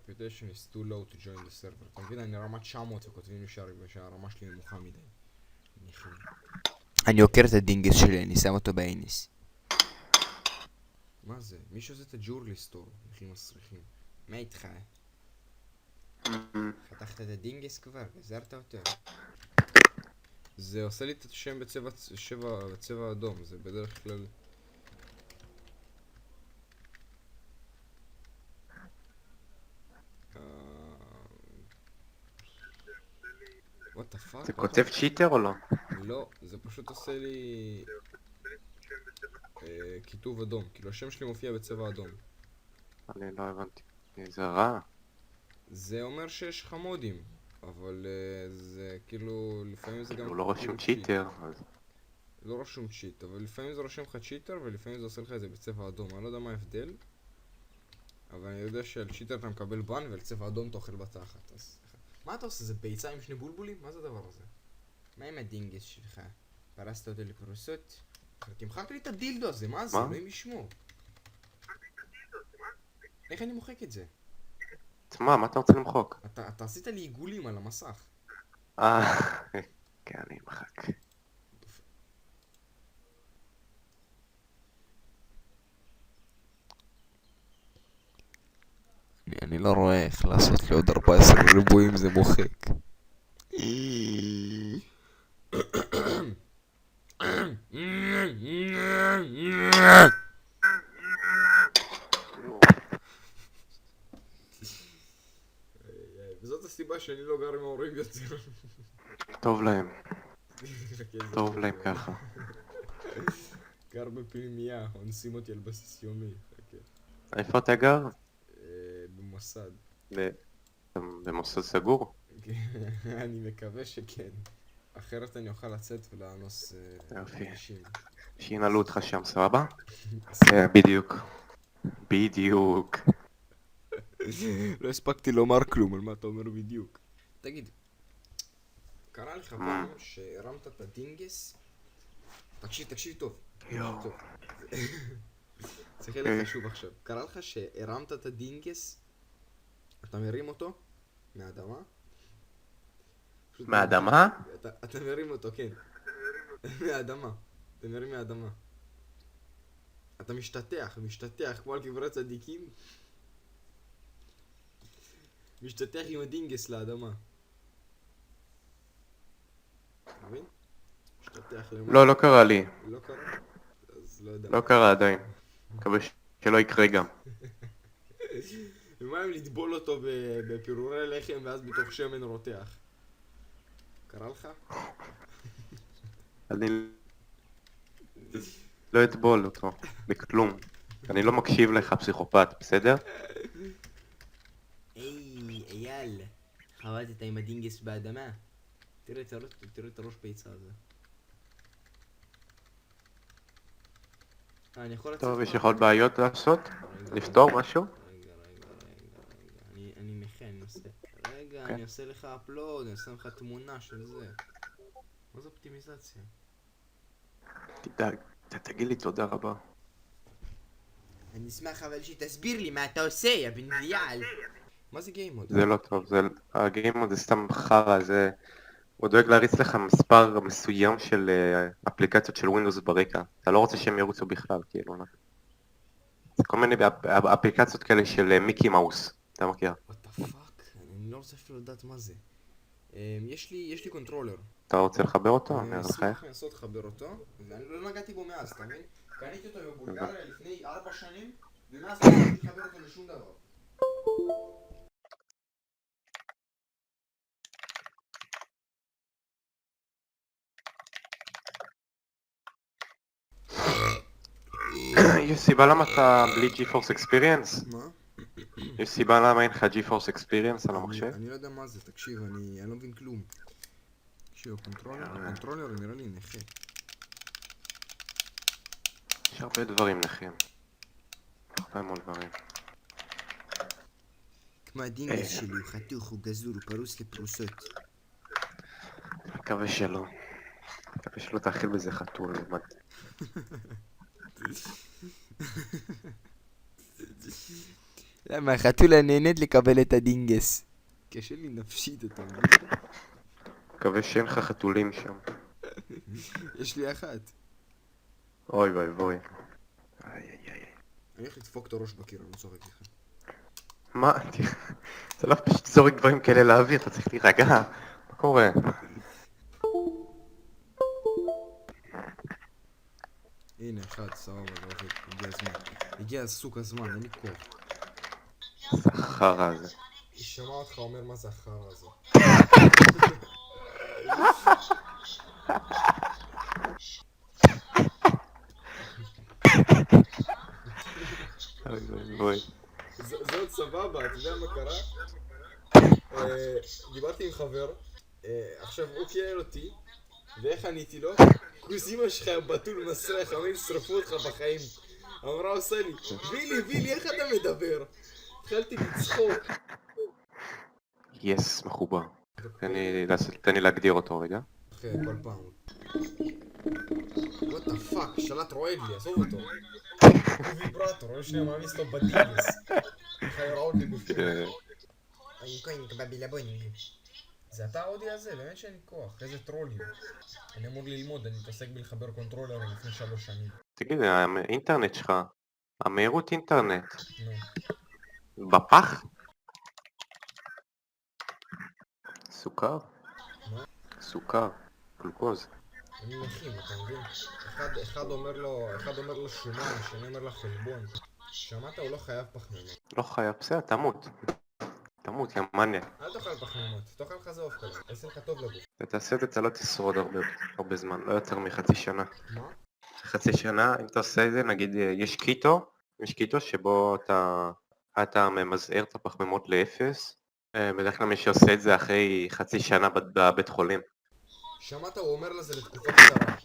reputation is too low to join the server. אתה מבין, אני רמה 900 וכותבים לי שהרמה שלי נמוכה מדי. אני עוקר את הדינגס שלי, אני שם אותו באינס. מה זה? מי שעושה את הג'ורלי סטור, נכים מסריחים. מה איתך? חתכת את הדינגס כבר? גזרת אותו? זה עושה לי את השם בצבע אדום, זה בדרך כלל... what the fuck? זה כותב צ'יטר או לא? לא, זה פשוט עושה לי... כיתוב אדום, כאילו השם שלי מופיע בצבע אדום. אני לא הבנתי. זה רע. זה אומר שיש לך מודים, אבל זה כאילו, לפעמים זה גם... הוא לא רשום צ'יטר, אז... לא רשום צ'יט, אבל לפעמים זה רושם לך צ'יטר ולפעמים זה עושה לך את זה בצבע אדום. אני לא יודע מה ההבדל, אבל אני יודע שעל צ'יטר אתה מקבל בן ועל צבע אדום אתה אוכל בתחת. אז... מה אתה עושה? זה ביצה עם שני בולבולים? מה זה הדבר הזה? מה עם הדינגס שלך? פרסת אותו לפרוסות? תמחק לי את הדילדו הזה, מה זה? אלוהים ישמור. איך אני מוחק את זה? מה אתה רוצה למחוק? אתה עשית לי עיגולים על המסך. כן, אני מחק. אני לא רואה איך לעשות לי עוד 14 ריבועים, זה מוחק. וזאת הסיבה שאני לא גר עם ההורים יותר. טוב להם. טוב להם ככה. גר בפנימייה, אונסים אותי על בסיס יומי. איפה אתה גר? במוסד. במוסד סגור? אני מקווה שכן. אחרת אני אוכל לצאת ולאנוס אנשים. שינעלו אותך שם, סבבה? בדיוק. בדיוק. לא הספקתי לומר כלום על מה אתה אומר בדיוק. תגיד, קרה לך פעם שהרמת את הדינגס? תקשיב טוב. צריך לך שוב עכשיו. קרה לך שהרמת את הדינגס? אתה מרים אותו מהאדמה? מהאדמה? אתה מרים אותו, כן. מהאדמה. אתה מרים מהאדמה. אתה משתטח כמו על קברי צדיקים. משתטח עם הדינגס לאדמה. מבין? משתטח למעלה. לא קרה לי. לא קרה? אז לא יודע. לא קרה עדיין. מקווה שלא יקרה גם. ומה אם לטבול אותו בפירורי לחם ואז בתוך שמן רותח? קרה לך? אני לא אטבול אותו בכלום. אני לא מקשיב לך, פסיכופת, בסדר? היי, אייל, חבטת עם הדינגס באדמה? תראה את הראש ביצה הזה. אני יכול לצאת... טוב, יש לך עוד בעיות לעשות? לפתור משהו? רגע. אני נכה, אני עושה... רגע, אני עושה לך אפלוד, אני עושה לך תמונה של זה. מה זה אופטימיזציה? תדאג, תגיד לי תודה רבה. אני אשמח אבל שתסביר לי מה אתה עושה, יא בן דיאל. מה זה גיימוד? זה לא טוב, הגיימוד זה סתם חרא, זה... הוא דואג להריץ לך מספר מסוים של אפליקציות של ווינדוס ברקע. אתה לא רוצה שהם ירוצו בכלל, כאילו, זה כל מיני אפליקציות כאלה של מיקי מאוס, אתה מכיר? what the fuck? אני לא רוצה אפילו לדעת מה זה. יש לי קונטרולר. אתה רוצה לחבר אותו? אני אראה לך איך. אשמח לנסות לחבר אותו, ואני לא נגעתי בו מאז, אתה מבין? קניתי אותו בבולגריה לפני 4 שנים, ומאז לא יכולתי לחבר אותו לשום דבר. יש סיבה למה אתה בלי GeForce Experience? מה? יש סיבה למה אין לך GeForce Experience על המחשב? אני לא יודע מה זה, תקשיב, אני לא מבין כלום. תקשיב, הקונטרולר נראה לי נכה. יש הרבה דברים נחים. הרבה מאוד דברים. כמו הדינגס שלי, הוא חתוך, הוא גזור, הוא פרוס לפרוסות. מקווה שלא. מקווה שלא תאכיל בזה חתול לבד. למה החתולה נהנית לקבל את הדינגס? קשה לי נפשית, אתה מבין? מקווה שאין לך חתולים שם. יש לי אחת. אוי ואי ואי. איי איי איי. אני הולך לדפוק את הראש בקיר, אני לא צוחק לך. מה? אתה לא פשוט זורק דברים כאלה לאוויר, אתה צריך להירגע. מה קורה? הנה, אחד, סבבה, זה עובד. הגיע הזמן. הגיע סוג הזמן, אין לי כוח. זה החרא הזה. היא שמעה אותך אומר מה זה החרא הזה. אוי ואי ואי. זה עוד סבבה, אתה יודע מה קרה? דיברתי עם חבר, עכשיו הוא קייל אותי, ואיך עניתי לו? כוס אמא שלך בתול מסריח, אמרים שרפו אותך בחיים. אמרה עושה לי, וילי, איך אתה מדבר? התחלתי לצחוק. יס, מחובר. תן לי להגדיר אותו רגע. אחרי כל פעם. what the fuck, שלט רועד לי, עזוב אותו. הוא ויברטור, הוא שנייה מעמיס לו בדינגס. חי רעוד לי בפנים. אני כהן נקבע בלבונים. זה אתה האודי הזה? באמת שאין לי כוח, איזה טרולים. אני אמור ללמוד, אני מתעסק בלחבר קונטרולר לפני 3 שנים. תגיד, האינטרנט שלך, המהירות אינטרנט, נו. בפח? סוכר? מה? סוכר, גלוקוז. אני נכים, אתה מבין? אחד אומר לו שומן, השני אומר לה חלבון. שמעת? הוא לא חייב פחמימות. לא חייב, בסדר, תמות. תמות, יא מניה. אל תאכל פחמימות, תאכל חזה עוף כזה, יעשה לך טוב לגוף. ותעשה את זה, אתה לא תשרוד הרבה זמן, לא יותר מחצי שנה. מה? חצי שנה, אם אתה עושה את זה, נגיד, יש קיטו שבו אתה ממזער את הפחמימות לאפס. בדרך כלל מי שעושה את זה אחרי חצי שנה בבית חולים. שמעת? הוא אומר לזה לתקופה קצרה.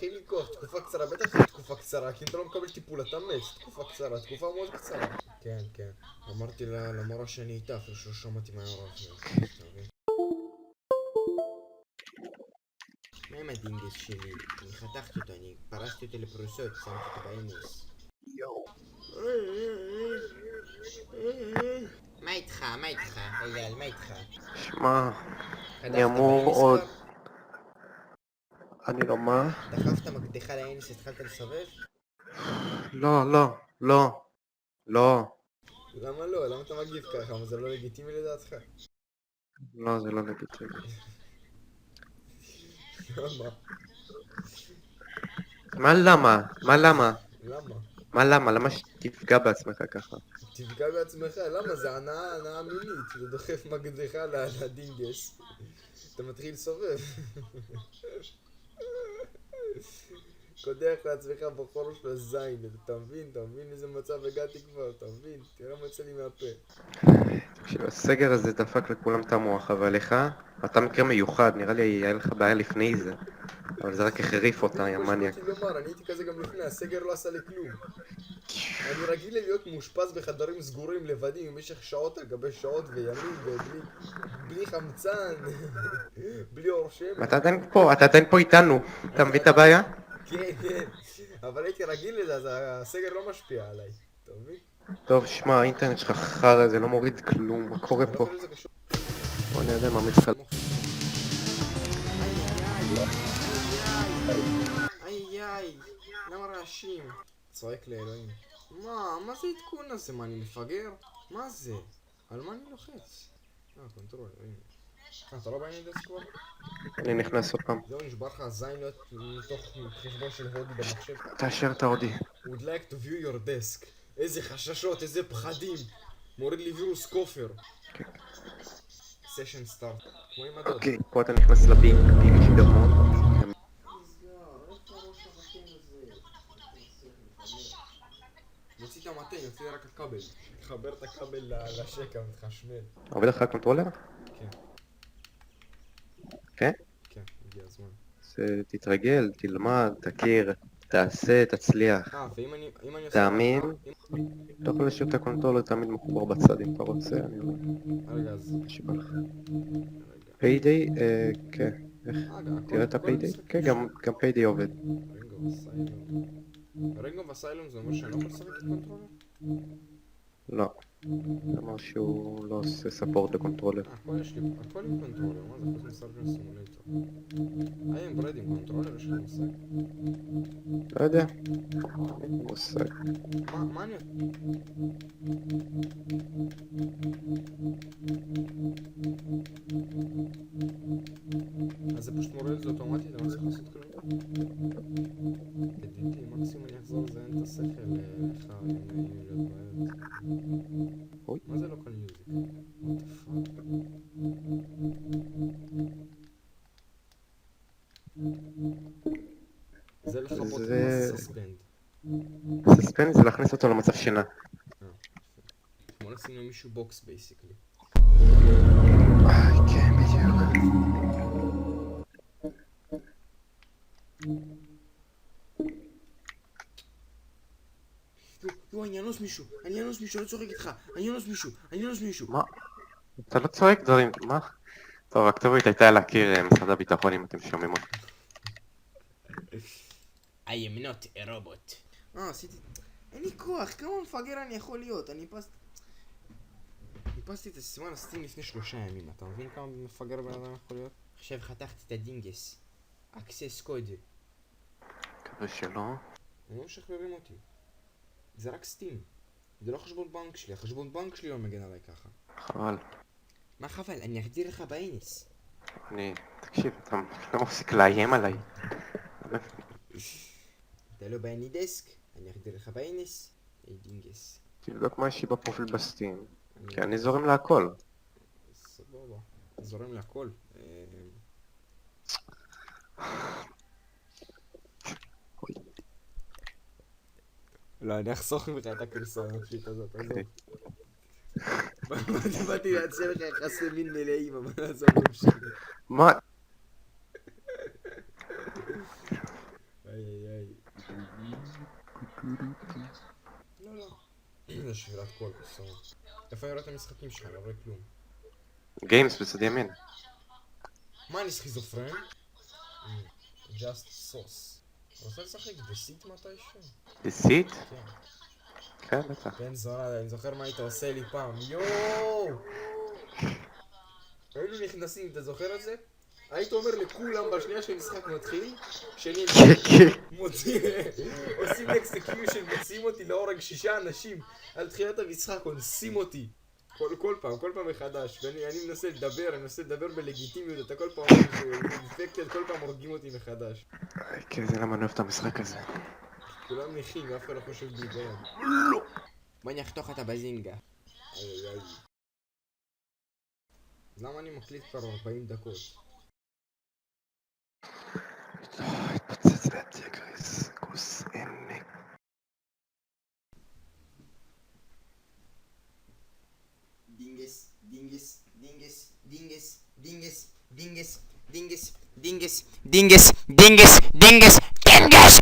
אין לי כוח, תקופה קצרה, בטח זה תקופה קצרה, כי אם אתה לא מקבל טיפול אתה מת, תקופה קצרה, תקופה מאוד קצרה. כן, אמרתי למורה שאני איתה, אפילו שלא שמעתי מה היה רב. מה עם הדינגס שלי? אני חתכתי אותו, אני פרסתי אותו לפרוסות, שמתי אותו באינוס. מה איתך, אייל, מה איתך? שמע, אני אמור עוד... אני לא מה? דחפת מקדחה לאינוס, התחלת לסובב? לא. למה לא? למה אתה מגיב ככה? מה זה לא לגיטימי לדעתך? לא, זה לא לגיטימי. למה? מה למה? למה? למה שתפגע בעצמך ככה? תפגע בעצמך, למה? זה הנאה מינית, זה דוחף מקדחה לדינגס. אתה מתחיל לסובב. קודח לעצמך בחור של הזין, אתה מבין איזה מצב הגעתי כבר, אתה מבין? תראה מה יוצא לי מהפה. הסגר הזה דפק לכולם את המוח, אבל לך, אתה מקרה מיוחד, נראה לי היה לך בעיה לפני זה. אבל זה רק החריף אותה, יא מניאק. אני הייתי כזה גם לפני, הסגר לא עשה לי כלום. אני רגיל להיות מאושפז בחדרים סגורים לבדי במשך שעות על גבי שעות וימים ובלי חמצן, בלי אור שמש. אתה עדיין פה איתנו, אתה מבין את הבעיה? כן, אבל הייתי רגיל לזה, אז הסגר לא משפיע עליי, אתה מבין? טוב, שמע, האינטרנט שלך חרא, זה לא מוריד כלום, מה קורה פה? בוא אני יודע, ממליץ לך... איי, למה רעשים? צועק לאלוהים. מה זה עדכון הזה? מה, אני מפגר? מה זה? על מה אני לוחץ? קונטרול, הנה. אתה לא בעניין דסק כבר? אני נכנס עוד פעם. זהו, נשבר לך הזין להיות מתוך חשבון של הודי במחשב. תאשר את ההודי. would like to view your desk. איזה חששות, איזה פחדים. מוריד לי וירוס כופר. סשן סטארט. כמו עם הדוד. אוקיי, פה אתה נכנס לבינג שידמון. יוציא את המטה, יוציא רק הכבל. תחבר את הכבל לשקע ותחשמל. עובד לך הקונטרולר? כן. כן? כן, הגיע הזמן. תתרגל, תלמד, תכיר, תעשה, תצליח. ואם אני עושה... תאמין. אתה יכול להשאיר את הקונטרולר תמיד מחובר בצד אם אתה רוצה, אני לא... רגע, אז... נשבע לך. פיידיי, כן. איך? תראה את הפיידיי? כן, גם פיידיי עובד. רינגו ואסיילום זה אומר שאני לא יכול לשחק את קונטרולר? לא. אמר שהוא לא עושה ספורט לקונטרולר. הכל יש לי, הכל עם קונטרולר, מה זה חוץ מסרג'ן סימולטור? איי ברד עם קונטרולר, יש לך מושג? לא יודע. אין לי מושג. מה אני... אז זה פשוט מורה את זה אוטומטית, אני לא צריך לעשות כלום. ידידי, מקסימום אני אחזור לזיין את השכל לך, אם יהיו להיות בעיות. אוי. מה זה לוקל מיוזיק? What the fuck? זה לכבות מה זה סספנד. סספנד זה להכניס אותו למצב שינה. כמו לשים למישהו בוקס בייסיקלי. כן, בדיוק. יו, אני אנוס מישהו, לא צוחק איתך, אני אנוס מישהו. מה? אתה לא צועק דברים, מה? טוב, הכתובית הייתה להכיר משרד הביטחון אם אתם שומעים אותי. I am not a robot. עשיתי... אין לי כוח, כמה מפגר אני יכול להיות? אני ניפסתי את הסימן הסטים לפני 3 ימים, אתה מבין כמה מפגר בן אדם יכול להיות? עכשיו חתכתי את הדינגס. אקסס קוד. מקווה שלא. הם לא משחררים אותי. זה רק סטים. זה לא חשבון בנק שלי, החשבון בנק שלי לא מגן עליי ככה. חבל. מה חבל? אני אחדיר לך באינס. תקשיב, אתה לא מפסיק לאיים עליי. אתה לא באני דסק, אני אחדיר לך באינס. היי דינגס. תבדוק מה יש לי בפרופיל בסטים. כי אני זורם להכל. סבבה. זורם להכל. לא, אני אחסוך ממך את הקריסה הנפשית הזאת, עזוב. באתי להציע לך יחסי מין מלאים, אבל עזוב נמשיך. מה? איי. לא. זה שבירת קול, בסדר. איפה יראה את המשחקים שלך? לא רואה כלום. גיימס בצד ימין. מה, אני סכיזופרן? Just sauce. רוצה לשחק דסיט מתישהו? דסיט? כן. כן, בטח. בן זונה, אני זוכר מה היית עושה לי פעם. יואו! היינו נכנסים, אתה זוכר את זה? היית אומר לכולם בשנייה שהמשחק מתחיל, שאני עושים אקסקיושן, מוציאים אותי להורג 6 אנשים על תחילת המשחק, אונסים אותי כל פעם מחדש, ואני מנסה לדבר בלגיטימיות, אתה כל פעם אינפקטד, כל פעם הורגים אותי מחדש. כן, זה למה אני אוהב את המשחק הזה. כולם נכים, אף אחד לא חושב בהיגיון. לא! בוא אני אחתוך אותה בזינגה. איי. למה אני מקליט כבר 40 דקות? התפוצץ והטיגריס, כוס עמק. דינגס.